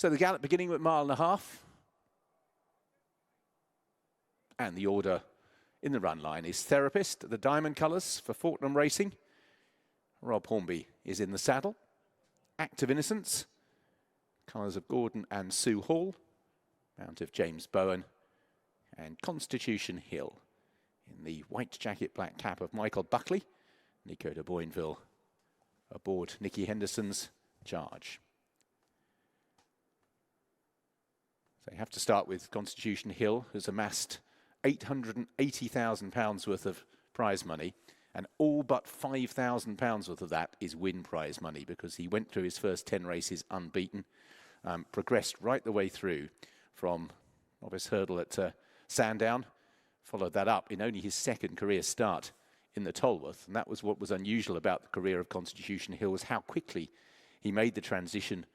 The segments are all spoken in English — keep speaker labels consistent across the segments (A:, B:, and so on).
A: So the gallop beginning with 1.5 miles. And the order in the run line is Therapist, the diamond colours for Fortnum Racing. Rob Hornby is in the saddle. Active Innocence, colours of Gordon and Sue Hall. Mount of James Bowen. And Constitution Hill in the white jacket, black cap of Michael Buckley. Nico de Boinville aboard Nicky Henderson's charge. So you have to start with Constitution Hill, who's amassed £880,000 worth of prize money, and all but £5,000 worth of that is win prize money, because he went through his first 10 races unbeaten, progressed right the way through from novice hurdle at Sandown, followed that up in only his second career start in the Tolworth, and that was what was unusual about the career of Constitution Hill, was how quickly he made the transition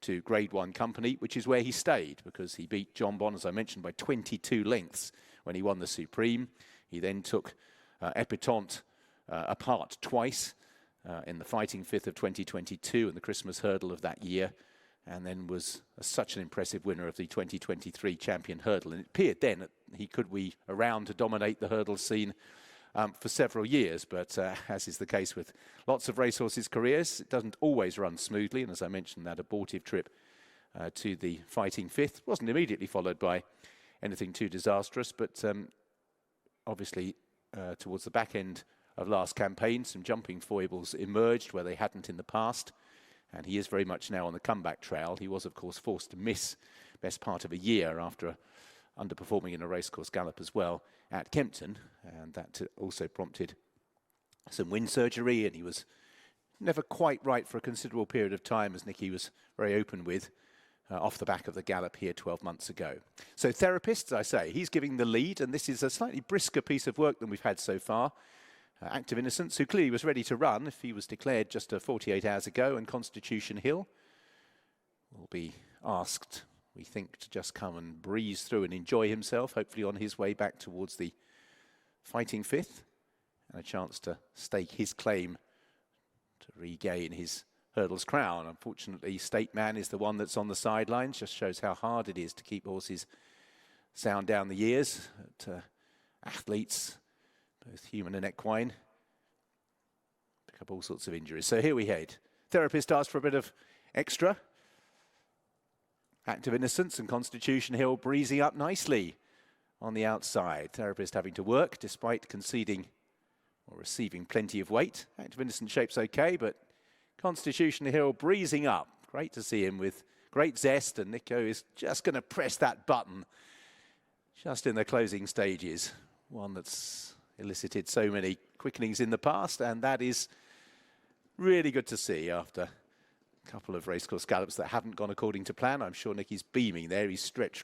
A: to Grade 1 company, which is where he stayed, because he beat John Bond, as I mentioned, by 22 lengths when he won the Supreme. He then took Epitante apart twice in the Fighting Fifth of 2022 and the Christmas Hurdle of that year, and then was such an impressive winner of the 2023 Champion Hurdle. And it appeared then that he could be around to dominate the hurdle scene for several years, but as is the case with lots of racehorses' careers, it doesn't always run smoothly. And as I mentioned, that abortive trip to the Fighting Fifth wasn't immediately followed by anything too disastrous, but obviously towards the back end of last campaign, some jumping foibles emerged where they hadn't in the past, and he is very much now on the comeback trail. He was, of course, forced to miss best part of a year after underperforming in a racecourse gallop as well at Kempton, and that also prompted some wind surgery, and he was never quite right for a considerable period of time, as Nicky was very open with, off the back of the gallop here 12 months ago. So Therapist, as I say, he's giving the lead, and this is a slightly brisker piece of work than we've had so far. Active Innocence, who clearly was ready to run if he was declared just 48 hours ago, and Constitution Hill will be asked, we think, to just come and breeze through and enjoy himself, hopefully on his way back towards the Fighting Fifth, and a chance to stake his claim to regain his hurdles crown. Unfortunately, State Man is the one that's on the sidelines. Just shows how hard it is to keep horses sound down the years. Athletes, both human and equine, pick up all sorts of injuries. So here we head. Therapist asked for a bit of extra. Active Innocence and Constitution Hill breezing up nicely on the outside. Therapist having to work despite conceding or receiving plenty of weight. Active Innocence shape's okay, but Constitution Hill breezing up. Great to see him with great zest, and Nico is just going to press that button just in the closing stages. One that's elicited so many quickenings in the past, and that is really good to see after a couple of racecourse gallops that haven't gone according to plan. I'm sure Nicky's beaming there. He's stretched